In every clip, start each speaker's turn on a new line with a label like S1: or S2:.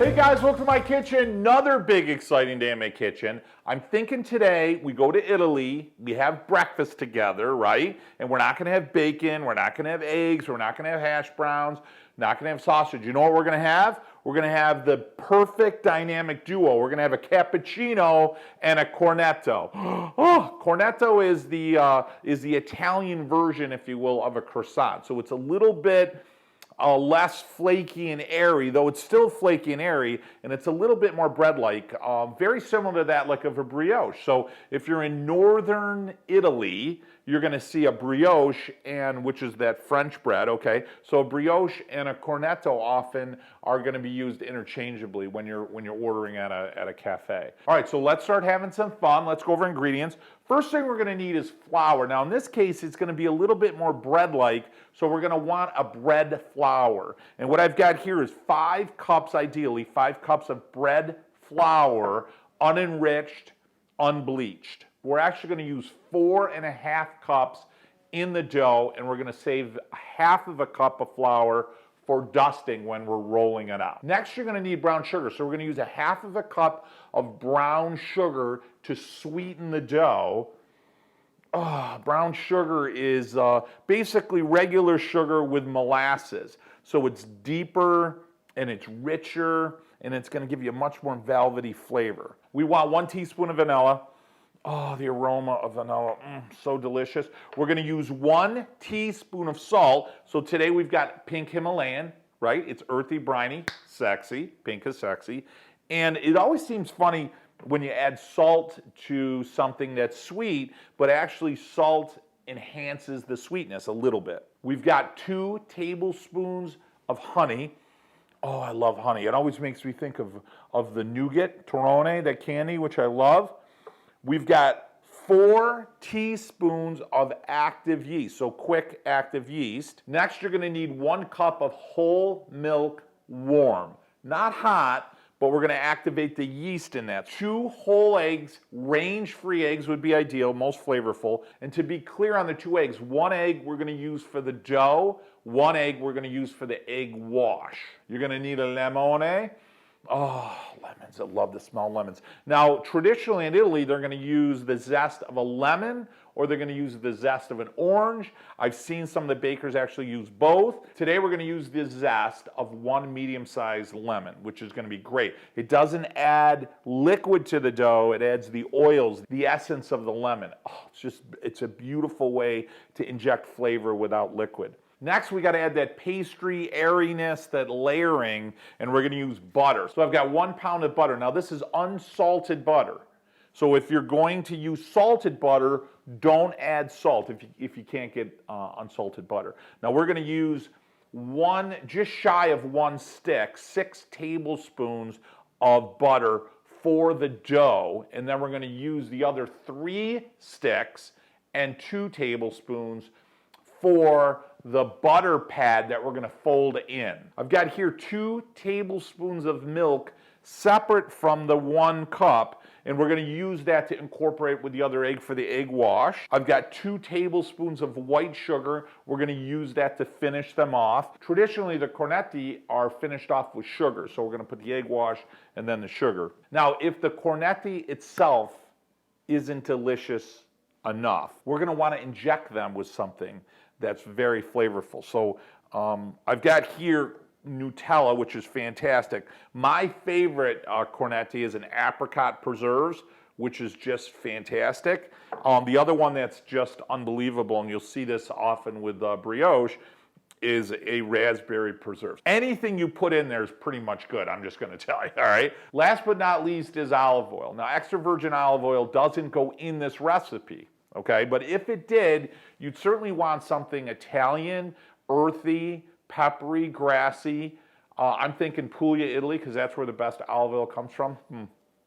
S1: Hey guys, welcome to my kitchen. Another big exciting day in my kitchen. I'm thinking today we go to Italy, we have breakfast together, right? And we're not gonna have bacon, we're not gonna have eggs, we're not gonna have hash browns, not gonna have sausage. You know what we're gonna have? We're gonna have the perfect dynamic duo. We're gonna have a cappuccino and a cornetto. Oh, cornetto is the Italian version, if you will, of a croissant. So it's a little bit less flaky and airy, though it's still flaky and airy, and it's a little bit more bread-like, very similar to that like of a brioche. So if you're in northern Italy, you're going to see a brioche, and which is that French bread, okay? So a brioche and a cornetto often are going to be used interchangeably when you're ordering at a cafe. All right, so let's start having some fun. Let's go over ingredients. First thing we're going to need is flour. Now in this case, it's going to be a little bit more bread-like, so we're going to want a bread flour. And what I've got here is 5 cups, ideally, 5 cups of bread flour, unenriched, unbleached. We're actually going to use 4.5 cups in the dough, and we're going to save half of a cup of flour for dusting when we're rolling it out. Next, you're going to need brown sugar. So we're going to use a half of a cup of brown sugar to sweeten the dough. Brown sugar is basically regular sugar with molasses. So it's deeper and it's richer, and it's going to give you a much more velvety flavor. We want 1 teaspoon of vanilla. Oh, the aroma of vanilla, so delicious. We're going to use 1 teaspoon of salt. So today we've got pink Himalayan, right? It's earthy, briny, sexy. Pink is sexy. And it always seems funny when you add salt to something that's sweet, but actually salt enhances the sweetness a little bit. We've got 2 tablespoons of honey. Oh, I love honey. It always makes me think of the nougat, Torrone, that candy, which I love. We've got 4 teaspoons of active yeast, so quick active yeast. Next, you're going to need 1 cup of whole milk warm. Not hot, but we're going to activate the yeast in that. 2 whole eggs, range-free eggs would be ideal, most flavorful. And to be clear on the 2 eggs, 1 egg we're going to use for the dough, 1 egg we're going to use for the egg wash. You're going to need a lemone. Oh, lemons. I love the smell of lemons. Now, traditionally in Italy, they're going to use the zest of a lemon, or they're going to use the zest of an orange. I've seen some of the bakers actually use both. Today, we're going to use the zest of 1 medium-sized lemon, which is going to be great. It doesn't add liquid to the dough. It adds the oils, the essence of the lemon. Oh, it's a beautiful way to inject flavor without liquid. Next, we got to add that pastry airiness, that layering, and we're going to use butter. So I've got 1 pound of butter. Now this is unsalted butter. So if you're going to use salted butter, don't add salt if you can't get unsalted butter. Now we're going to use just shy of 1 stick, 6 tablespoons of butter for the dough, and then we're going to use the other 3 sticks and 2 tablespoons for the butter pad that we're going to fold in. I've got here 2 tablespoons of milk separate from the 1 cup, and we're going to use that to incorporate with the other egg for the egg wash. I've got 2 tablespoons of white sugar. We're going to use that to finish them off. Traditionally, the cornetti are finished off with sugar, so we're going to put the egg wash and then the sugar. Now, if the cornetti itself isn't delicious enough, we're going to want to inject them with something that's very flavorful. So I've got here Nutella, which is fantastic. My favorite cornetti is an apricot preserves, which is just fantastic. The other one that's just unbelievable, and you'll see this often with brioche, is a raspberry preserve. Anything you put in there is pretty much good, I'm just going to tell you, all right? Last but not least is olive oil. Now, extra virgin olive oil doesn't go in this recipe, okay? But if it did, you'd certainly want something Italian, earthy, peppery, grassy. I'm thinking Puglia, Italy, because that's where the best olive oil comes from.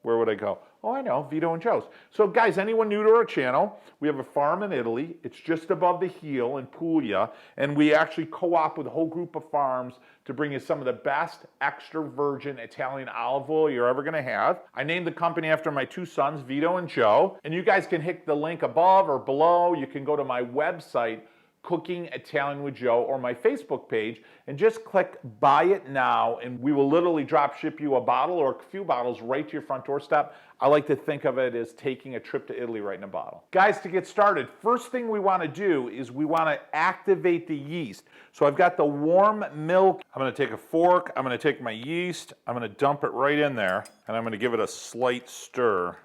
S1: Where would I go? Oh, I know, Vito and Joe's. So guys, anyone new to our channel, we have a farm in Italy. It's just above the heel in Puglia, and we actually co-op with a whole group of farms to bring you some of the best extra virgin Italian olive oil you're ever gonna have. I named the company after my 2 sons, Vito and Joe, and you guys can hit the link above or below. You can go to my website, Cooking Italian with Joe or my Facebook page and just click buy it now, and we will literally drop ship you a bottle or a few bottles right to your front doorstep. I like to think of it as taking a trip to Italy right in a bottle. Guys, to get started, first thing we want to do is we want to activate the yeast. So I've got the warm milk. I'm going to take a fork, I'm going to take my yeast, I'm going to dump it right in there, and I'm going to give it a slight stir.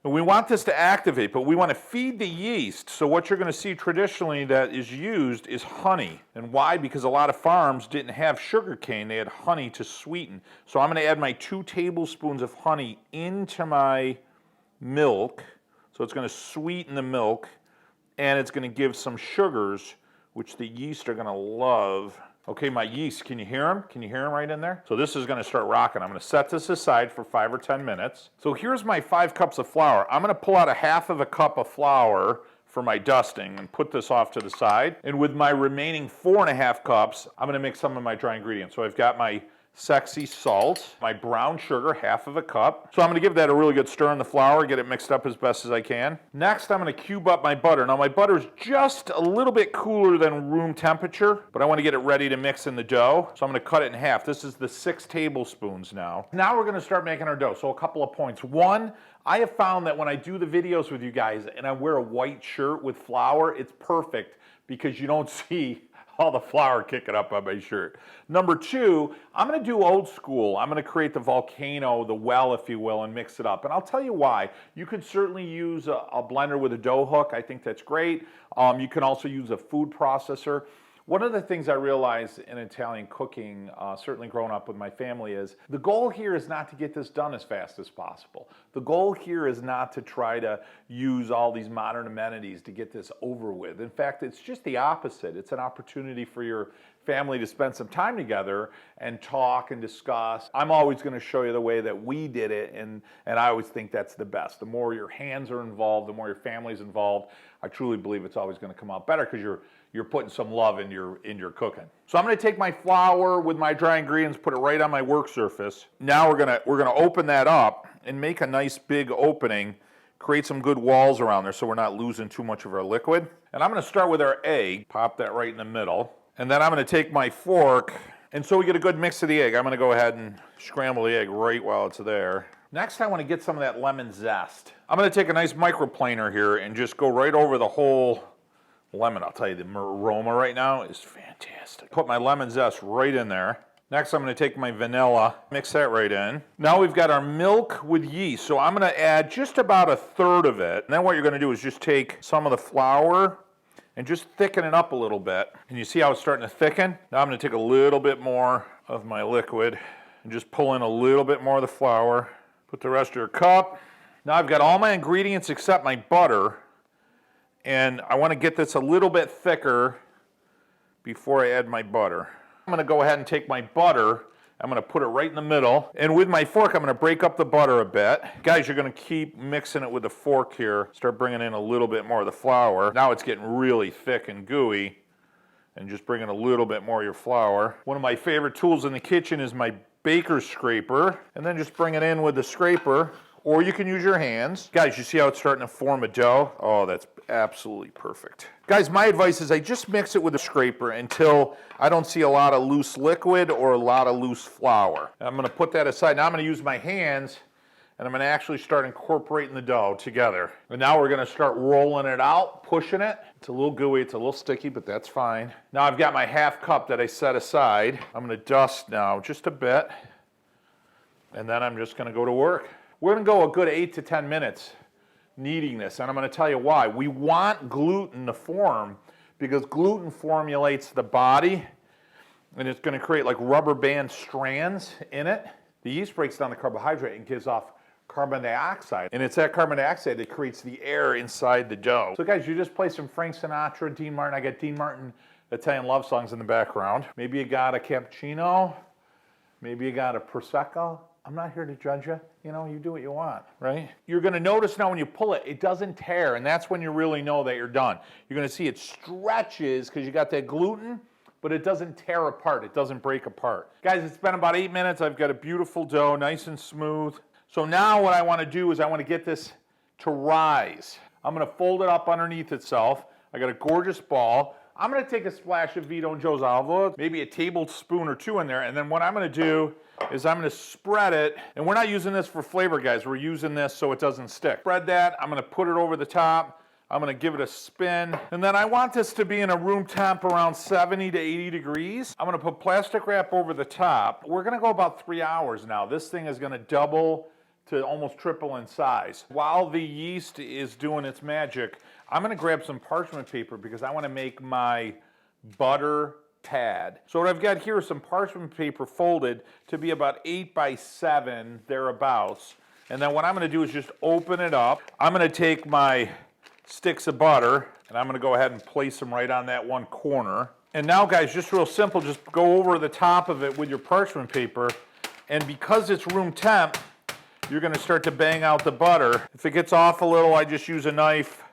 S1: And we want this to activate, but we want to feed the yeast. So what you're going to see traditionally that is used is honey. And why? Because a lot of farms didn't have sugar cane, they had honey to sweeten. So I'm going to add my 2 tablespoons of honey into my milk. So it's going to sweeten the milk, and it's going to give some sugars, which the yeast are going to love. Okay, my yeast, can you hear them? Can you hear them right in there? So this is going to start rocking. I'm going to set this aside for 5 or 10 minutes. So here's my 5 cups of flour. I'm going to pull out a half of a cup of flour for my dusting and put this off to the side. And with my remaining 4.5 cups, I'm going to mix some of my dry ingredients. So I've got my sexy salt, my brown sugar, half of a cup. So I'm going to give that a really good stir in the flour, get it mixed up as best as I can. Next, I'm going to cube up my butter. Now my butter is just a little bit cooler than room temperature, but I want to get it ready to mix in the dough. So I'm going to cut it in half. This is the 6 tablespoons now. Now we're going to start making our dough. So a couple of points. One, I have found that when I do the videos with you guys and I wear a white shirt with flour, it's perfect because you don't see all the flour kicking up on my shirt. Number 2, I'm going to do old school. I'm going to create the volcano, the well, if you will, and mix it up. And I'll tell you why. You could certainly use a blender with a dough hook. I think that's great. You can also use a food processor. One of the things I realized in Italian cooking, certainly growing up with my family, is the goal here is not to get this done as fast as possible. The goal here is not to try to use all these modern amenities to get this over with. In fact, it's just the opposite. It's an opportunity for your family to spend some time together and talk and discuss. I'm always going to show you the way that we did it, and I always think that's the best. The more your hands are involved, the more your family's involved, I truly believe it's always going to come out better because you're putting some love in your cooking. So I'm going to take my flour with my dry ingredients, put it right on my work surface. Now we're going to open that up and make a nice big opening, create some good walls around there so we're not losing too much of our liquid. And I'm going to start with our egg, pop that right in the middle. And then I'm going to take my fork, and so we get a good mix of the egg. I'm going to go ahead and scramble the egg right while it's there. Next, I want to get some of that lemon zest. I'm going to take a nice microplaner here and just go right over the whole lemon. I'll tell you, the aroma right now is fantastic. Put my lemon zest right in there. Next, I'm going to take my vanilla, mix that right in. Now we've got our milk with yeast, so I'm going to add just about 1/3 of it. And then what you're going to do is just take some of the flour and just thicken it up a little bit. And you see how it's starting to thicken? Now I'm going to take a little bit more of my liquid and just pull in a little bit more of the flour. Put the rest of your cup. Now I've got all my ingredients except my butter, and I want to get this a little bit thicker before I add my butter. I'm going to go ahead and take my butter, I'm going to put it right in the middle, and with my fork I'm going to break up the butter a bit. Guys, you're going to keep mixing it with the fork here. Start bringing in a little bit more of the flour. Now it's getting really thick and gooey, and just bring in a little bit more of your flour. One of my favorite tools in the kitchen is my baker's scraper, and then just bring it in with the scraper, or you can use your hands. Guys, you see how it's starting to form a dough? Oh, that's absolutely perfect. Guys, my advice is I just mix it with a scraper until I don't see a lot of loose liquid or a lot of loose flour. And I'm going to put that aside. Now I'm going to use my hands, and I'm going to actually start incorporating the dough together. And now we're going to start rolling it out, pushing it. It's a little gooey, it's a little sticky, but that's fine. Now I've got my half cup that I set aside. I'm going to dust now just a bit, and then I'm just going to go to work. We're going to go a good 8 to 10 minutes kneading this, and I'm going to tell you why. We want gluten to form because gluten formulates the body, and it's going to create like rubber band strands in it. The yeast breaks down the carbohydrate and gives off carbon dioxide, and it's that carbon dioxide that creates the air inside the dough. So guys, you just play some Frank Sinatra, Dean Martin. I got Dean Martin Italian love songs in the background. Maybe you got a cappuccino, maybe you got a Prosecco. I'm not here to judge you. You know, you do what you want, right? You're going to notice now when you pull it, it doesn't tear, and that's when you really know that you're done. You're going to see it stretches because you got that gluten, but it doesn't tear apart. It doesn't break apart. Guys, it's been about 8 minutes. I've got a beautiful dough, nice and smooth. So now what I want to do is I want to get this to rise. I'm going to fold it up underneath itself. I got a gorgeous ball. I'm gonna take a splash of Vito and Joe's olive oil, maybe a tablespoon or two in there, and then what I'm gonna do is I'm gonna spread it, and we're not using this for flavor, guys. We're using this so it doesn't stick. Spread that, I'm gonna put it over the top. I'm gonna give it a spin, and then I want this to be in a room temp around 70 to 80 degrees. I'm gonna put plastic wrap over the top. We're gonna go about 3 hours now. This thing is gonna double to almost triple in size. While the yeast is doing its magic, I'm gonna grab some parchment paper because I wanna make my butter pad. So what I've got here is some parchment paper folded to be about 8 by 7, thereabouts. And then what I'm gonna do is just open it up. I'm gonna take my sticks of butter, and I'm gonna go ahead and place them right on that one corner. And now, guys, just real simple, just go over the top of it with your parchment paper, and because it's room temp, you're gonna start to bang out the butter. If it gets off a little, I just use a knife,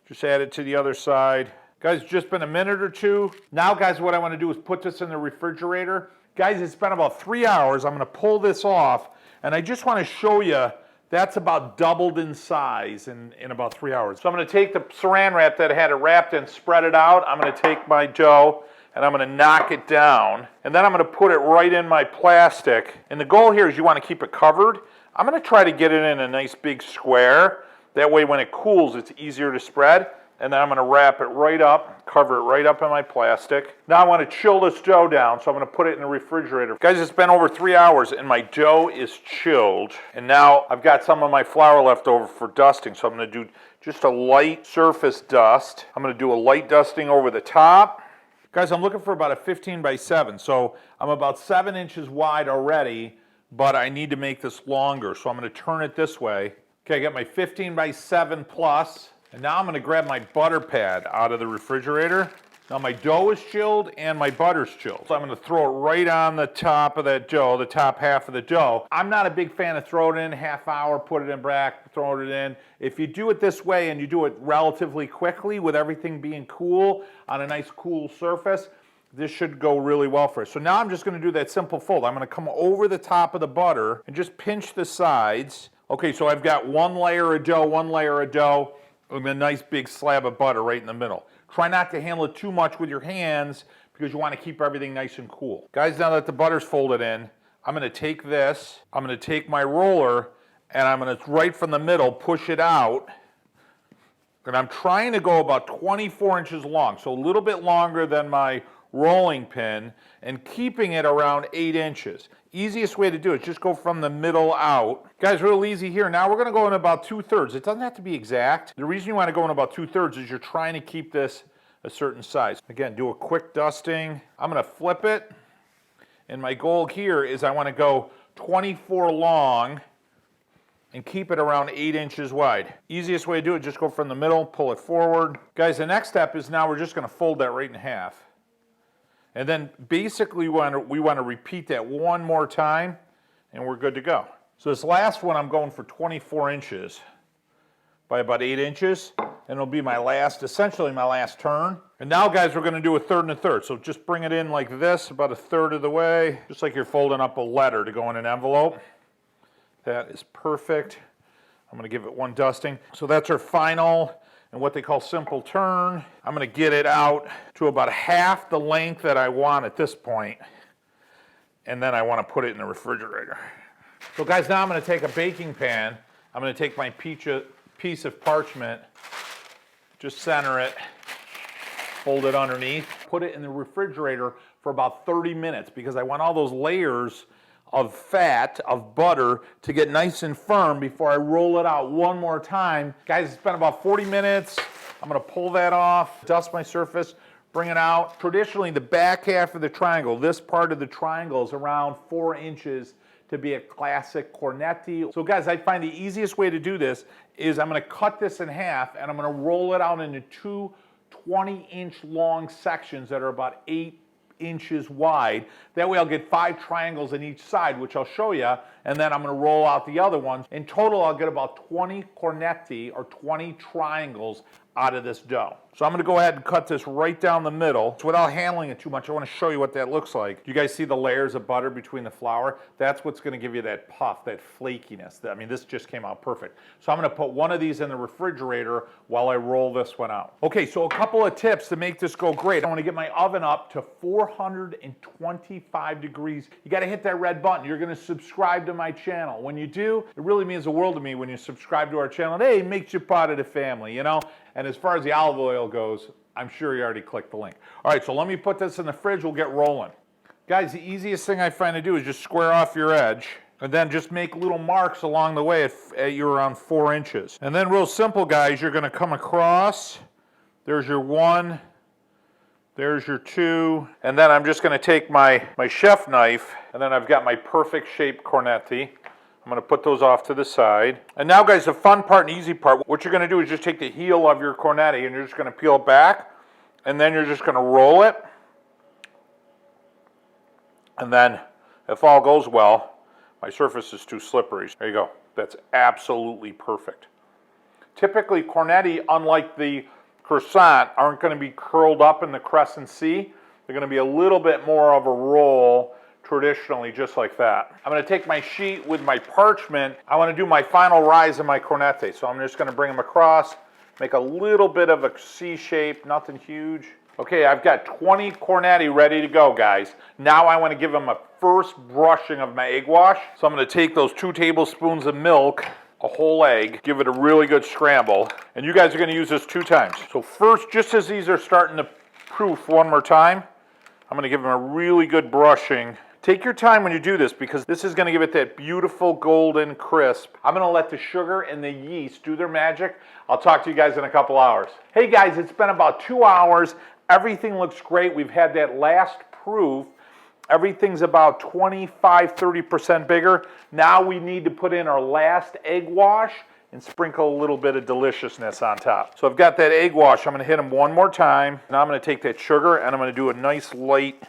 S1: just add it to the other side. Guys, just been a minute or two. Now, guys, what I wanna do is put this in the refrigerator. Guys, it's been about 3 hours. I'm gonna pull this off, and I just wanna show you that's about doubled in size in about 3 hours. So I'm gonna take the saran wrap that I had it wrapped in, spread it out. I'm gonna take my dough and I'm gonna knock it down. And then I'm gonna put it right in my plastic. And the goal here is you wanna keep it covered. I'm gonna try to get it in a nice big square. That way when it cools, it's easier to spread. And then I'm gonna wrap it right up, cover it right up in my plastic. Now I wanna chill this dough down, so I'm gonna put it in the refrigerator. Guys, it's been over 3 hours and my dough is chilled. And now I've got some of my flour left over for dusting, so I'm gonna do just a light surface dust. I'm gonna do a light dusting over the top. Guys, I'm looking for about a 15 by 7, so I'm about 7 inches wide already, but I need to make this longer, so I'm gonna turn it this way. Okay, I got my 15 by 7 plus. And now I'm gonna grab my butter pad out of the refrigerator. Now my dough is chilled and my butter's chilled. So I'm gonna throw it right on the top of that dough, the top half of the dough. I'm not a big fan of throwing it in half hour, put it in back, throw it in. If you do it this way and you do it relatively quickly with everything being cool on a nice cool surface, this should go really well for us. So now I'm just gonna do that simple fold. I'm gonna come over the top of the butter and just pinch the sides. Okay, so I've got one layer of dough, with a nice big slab of butter right in the middle. Try not to handle it too much with your hands because you want to keep everything nice and cool. Guys, now that the butter's folded in, I'm gonna take this, I'm gonna take my roller, and I'm gonna, right from the middle, push it out. And I'm trying to go about 24 inches long, so a little bit longer than my rolling pin, and keeping it around 8 inches. Easiest way to do it, just go from the middle out. Guys, real easy here. Now we're gonna go in about 2/3. It doesn't have to be exact. The reason you wanna go in about 2/3 is you're trying to keep this a certain size. Again, do a quick dusting. I'm gonna flip it, and my goal here is I wanna go 24 long and keep it around 8 inches wide. Easiest way to do it, just go from the middle, pull it forward. Guys, the next step is now we're just gonna fold that right in half. And then basically we want to repeat that one more time, and we're good to go. So this last one I'm going for 24 inches by about 8 inches, and it'll be my last, essentially my last turn. And now, guys, we're going to do a third and a third. So just bring it in like this, about a third of the way, just like you're folding up a letter to go in an envelope. That is perfect. I'm going to give it one dusting. So that's our final and what they call simple turn. I'm gonna get it out to about half the length that I want at this point, and then I wanna put it in the refrigerator. So guys, now I'm gonna take a baking pan, I'm gonna take my piece of parchment, just center it, fold it underneath, put it in the refrigerator for about 30 minutes because I want all those layers of fat, of butter, to get nice and firm before I roll it out one more time. Guys, it's been about 40 minutes. I'm gonna pull that off, dust my surface, bring it out. Traditionally, the back half of the triangle, this part of the triangle is around 4 inches to be a classic Cornetti. So guys, I find the easiest way to do this is I'm gonna cut this in half and I'm gonna roll it out into two 20-inch long sections that are about 8 inches wide. That way I'll get 5 triangles on each side, which I'll show you, and then I'm going to roll out the other ones. In total, I'll get about 20 Cornetti or 20 triangles out of this dough. So I'm gonna go ahead and cut this right down the middle. So without handling it too much, I wanna show you what that looks like. You guys see the layers of butter between the flour? That's what's gonna give you that puff, that flakiness. I mean, this just came out perfect. So I'm gonna put one of these in the refrigerator while I roll this one out. Okay, so a couple of tips to make this go great. I wanna get my oven up to 425 degrees. You gotta hit that red button. You're gonna subscribe to my channel. When you do, it really means the world to me when you subscribe to our channel. Hey, it makes you part of the family, you know? And as far as the olive oil goes, I'm sure you already clicked the link. All right, so let me put this in the fridge. We'll get rolling. Guys, the easiest thing I find to do is just square off your edge and then just make little marks along the way at you're around 4 inches. And then real simple, guys, you're gonna come across. There's your 1, there's your 2. And then I'm just gonna take my chef knife, and then I've got my perfect shaped Cornetti. I'm gonna put those off to the side. And now, guys, the fun part and easy part, what you're gonna do is just take the heel of your Cornetti and you're just gonna peel it back, and then you're just gonna roll it. And then, if all goes well, my surface is too slippery. There you go. That's absolutely perfect. Typically, Cornetti, unlike the croissant, aren't gonna be curled up in the crescent C. They're gonna be a little bit more of a roll, traditionally, just like that. I'm gonna take my sheet with my parchment. I wanna do my final rise of my Cornetti. So I'm just gonna bring them across, make a little bit of a C shape, nothing huge. Okay, I've got 20 Cornetti ready to go, guys. Now I wanna give them a first brushing of my egg wash. So I'm gonna take those 2 tablespoons of milk, a whole egg, give it a really good scramble. And you guys are gonna use this 2 times. So first, just as these are starting to proof one more time, I'm gonna give them a really good brushing. Take your time when you do this because this is gonna give it that beautiful golden crisp. I'm gonna let the sugar and the yeast do their magic. I'll talk to you guys in a couple hours. Hey guys, it's been about 2 hours. Everything looks great. We've had that last proof. Everything's about 25, 30% bigger. Now we need to put in our last egg wash and sprinkle a little bit of deliciousness on top. So I've got that egg wash. I'm gonna hit them one more time. Now I'm gonna take that sugar and I'm gonna do a nice light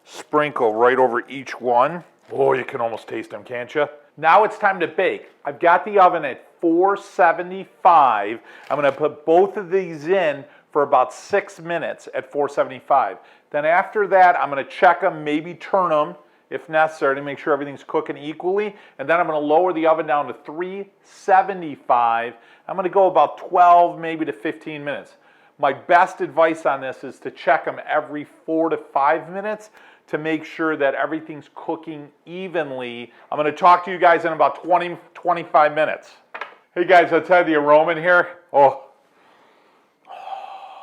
S1: sprinkle right over each one. Oh, you can almost taste them, can't you? Now it's time to bake. I've got the oven at 475. I'm gonna put both of these in for about 6 minutes at 475. Then after that, I'm gonna check them, maybe turn them if necessary to make sure everything's cooking equally. And then I'm gonna lower the oven down to 375. I'm gonna go about 12, maybe to 15 minutes. My best advice on this is to check them every 4 to 5 minutes to make sure that everything's cooking evenly. I'm gonna talk to you guys in about 20, 25 minutes. Hey guys, I'll tell you the aroma in here. I'm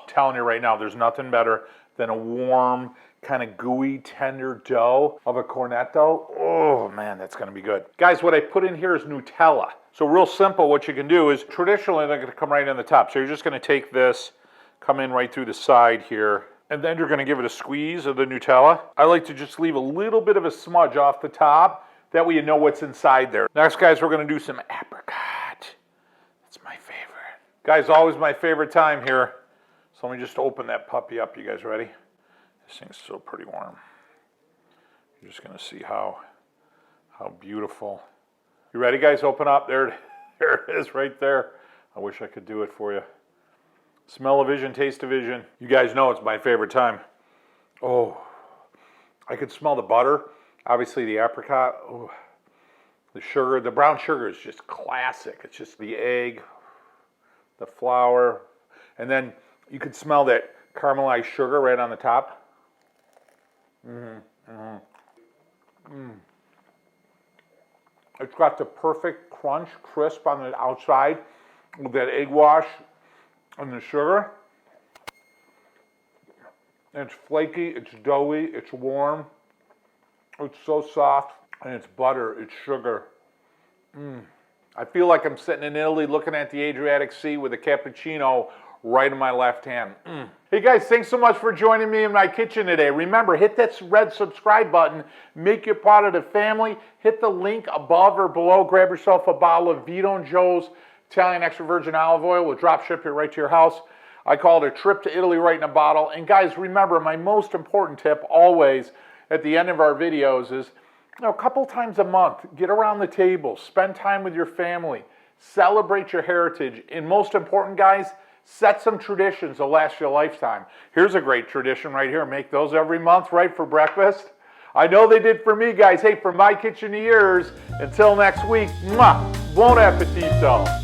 S1: telling you right now, there's nothing better than a warm, kind of gooey, tender dough of a cornetto. Oh man, that's gonna be good. Guys, what I put in here is Nutella. So real simple, what you can do is, traditionally they're gonna come right in the top. So you're just gonna take this, come in right through the side here, and then you're gonna give it a squeeze of the Nutella. I like to just leave a little bit of a smudge off the top. That way you know what's inside there. Next, guys, we're gonna do some apricot. That's my favorite. Guys, always my favorite time here. So let me just open that puppy up. You guys ready? This thing's so pretty warm. You're just gonna see how beautiful. You ready, guys? Open up. There it is right there. I wish I could do it for you. Smell-o-vision, taste-o-vision. You guys know it's my favorite time. Oh, I could smell the butter. Obviously the apricot. Oh, the sugar, the brown sugar is just classic. It's just the egg, the flour, and then you could smell that caramelized sugar right on the top. It's got the perfect crunch, crisp on the outside with that egg wash and the sugar. It's flaky, it's doughy, it's warm, it's so soft, and it's butter, it's sugar. I feel like I'm sitting in Italy looking at the Adriatic Sea with a cappuccino right in my left hand. Hey guys, thanks so much for joining me in my kitchen today. Remember, hit that red subscribe button, make you part of the family. Hit the link above or below, grab yourself a bottle of Vito and Joe's Italian extra virgin olive oil. We'll drop ship it right to your house. I call it a trip to Italy right in a bottle. And guys, remember, my most important tip always at the end of our videos is, a couple times a month, get around the table, spend time with your family, celebrate your heritage, and most important, guys, Set some traditions that'll last you a lifetime. Here's a great tradition right here. Make those every month, right, for breakfast. I know they did for me, guys. Hey, from my kitchen to yours, until next week, mwah, bon appetito.